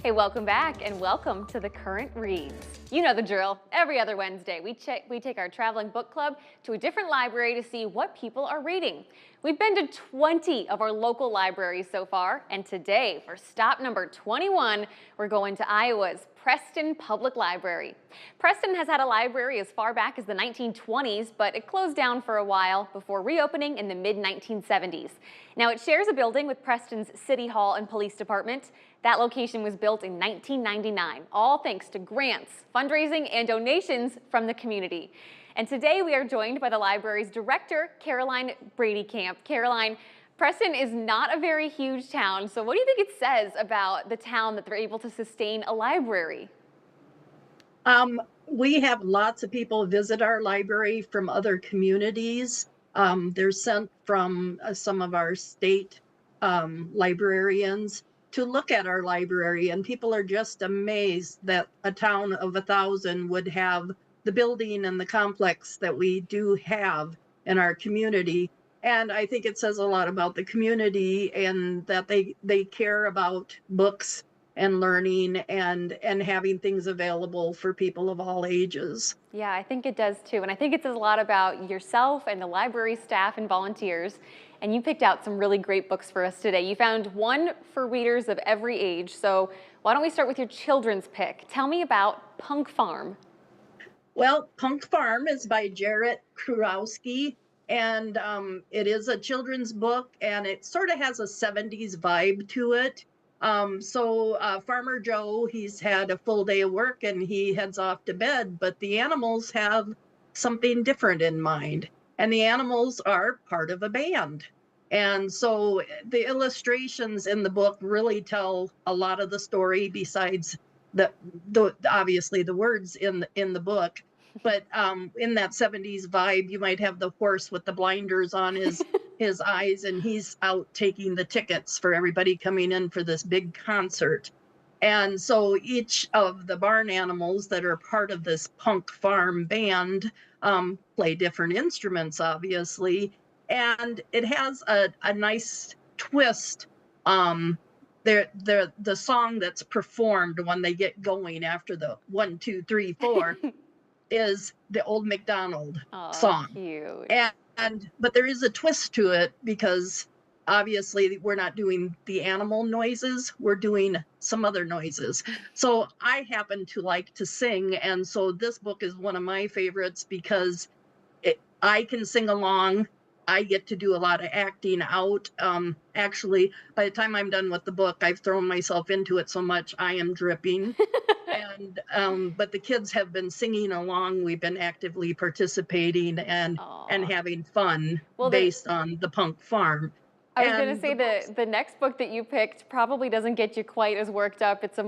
Hey, welcome back and welcome to the Current Reads. You know the drill. Every other Wednesday, we take our traveling book club to a different library to see what people are reading. We've been to 20 of our local libraries so far, and today, for stop number 21, we're going to Iowa's Preston Public Library. Preston has had a library as far back as the 1920s, but it closed down for a while before reopening in the mid-1970s. Now, it shares a building with Preston's City Hall and Police Department. That location was built in 1999, all thanks to grants, fundraising, and donations from the community. And today we are joined by the library's director, Caroline Brady-Camp. Caroline, Preston is not a very huge town, so what do you think it says about the town that they're able to sustain a library? We have lots of people visit our library from other communities. They're sent from some of our state librarians to look at our library, and people are just amazed that a town of 1,000 would have the building and the complex that we do have in our community. And I think it says a lot about the community and that they care about books and learning and having things available for people of all ages. Yeah, I think it does too. And I think it says a lot about yourself and the library staff and volunteers. And you picked out some really great books for us today. You found one for readers of every age. So why don't we start with your children's pick? Tell me about Punk Farm. Well, Punk Farm is by Jarrett Kurowski, and it is a children's book, and it sort of has a 70s vibe to it. Farmer Joe, he's had a full day of work and he heads off to bed, but the animals have something different in mind. And the animals are part of a band. And so the illustrations in the book really tell a lot of the story besides the obviously the words in the book. But in that 70s vibe, you might have the horse with the blinders on his eyes, and he's out taking the tickets for everybody coming in for this big concert. And so each of the barn animals that are part of this Punk Farm band play different instruments, obviously. And it has a nice twist. The song that's performed when they get going after the 1, 2, 3, 4 is the Old MacDonald song. Cute. But there is a twist to it because obviously we're not doing the animal noises, we're doing some other noises. So I happen to like to sing, and so this book is one of my favorites because I can sing along. I get to do a lot of acting out. Actually, by the time I'm done with the book, I've thrown myself into it so much I am dripping. But the kids have been singing along. We've been actively participating and having fun based on the Punk Farm. I was going to say the next book that you picked probably doesn't get you quite as worked up. It's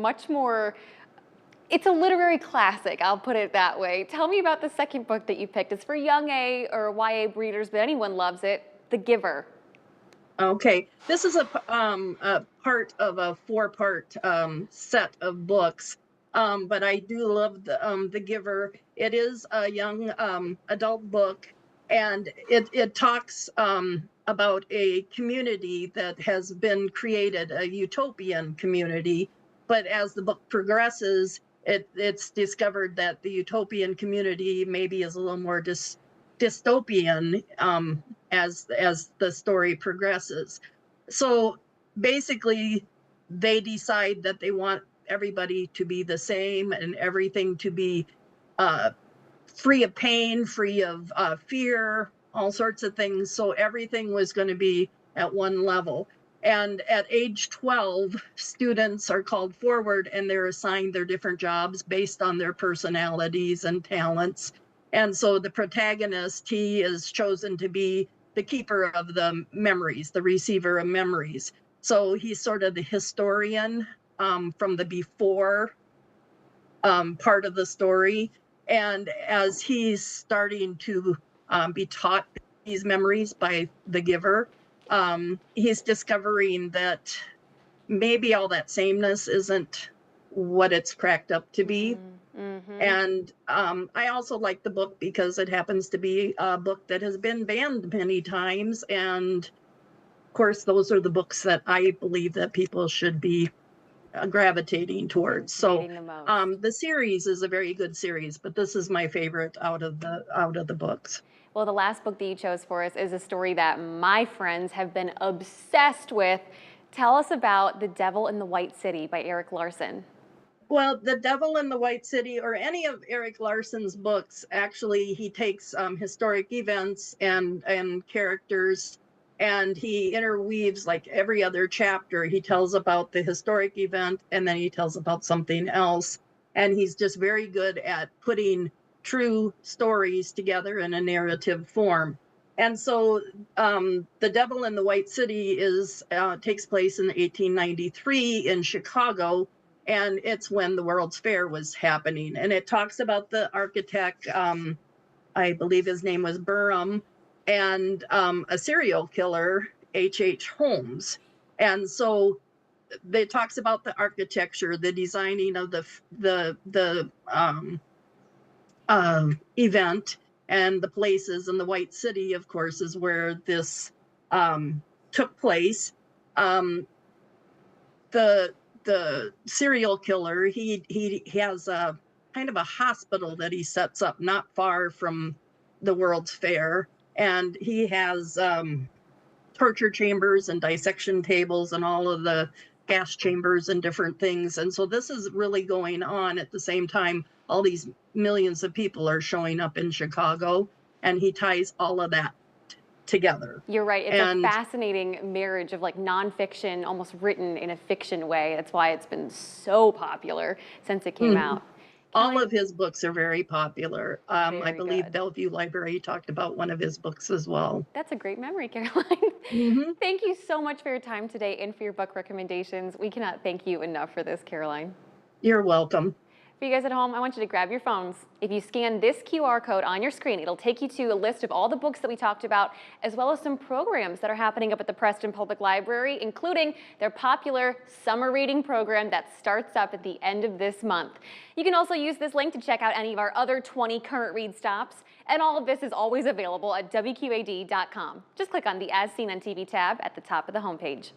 it's a literary classic, I'll put it that way. Tell me about the second book that you picked. It's for young A or YA readers, but anyone loves it, The Giver. Okay, this is a part of a 4-part set of books, but I do love the Giver. It is a young adult book, and it talks about a community that has been created, a utopian community. But as the book progresses, it's discovered that the utopian community maybe is a little more dystopian as the story progresses. So basically, they decide that they want everybody to be the same and everything to be free of pain, free of fear, all sorts of things. So everything was going to be at one level. And at age 12, students are called forward and they're assigned their different jobs based on their personalities and talents. And so the protagonist, he is chosen to be the keeper of the memories, the receiver of memories. So he's sort of the historian from the before part of the story. And as he's starting to be taught these memories by the giver, he's discovering that maybe all that sameness isn't what it's cracked up to be. Mm-hmm. And I also like the book because it happens to be a book that has been banned many times. And of course, those are the books that I believe that people should be gravitating towards. So Reading the most. the series is a very good series, but this is my favorite out of the books. Well, the last book that you chose for us is a story that my friends have been obsessed with. Tell us about The Devil in the White City by Eric Larson. Well, The Devil in the White City, or any of Eric Larson's books, actually, he takes historic events and characters, and he interweaves like every other chapter. He tells about the historic event, and then he tells about something else. And he's just very good at putting true stories together in a narrative form. And so, The Devil in the White City is takes place in 1893 in Chicago, and it's when the World's Fair was happening. And it talks about the architect, I believe his name was Burham, and a serial killer, H. Holmes. And so it talks about the architecture, the designing of the event, and the places. And the White City, of course, is where this took place. The serial killer, he has a kind of a hospital that he sets up not far from the World's Fair, and he has torture chambers and dissection tables and all of the gas chambers and different things. And so this is really going on at the same time. All these millions of people are showing up in Chicago, and he ties all of that together. You're right. It's a fascinating marriage of like nonfiction, almost written in a fiction way. That's why it's been so popular since it came out. All of his books are very popular. I Very believe good. Bellevue Library talked about one of his books as well. That's a great memory, Caroline. Thank you so much for your time today and for your book recommendations. We cannot thank you enough for this, Caroline. You're welcome. For you guys at home, I want you to grab your phones. If you scan this QR code on your screen, it'll take you to a list of all the books that we talked about, as well as some programs that are happening up at the Preston Public Library, including their popular summer reading program that starts up at the end of this month. You can also use this link to check out any of our other 20 current read stops, and all of this is always available at WQAD.com. Just click on the As Seen on TV tab at the top of the homepage.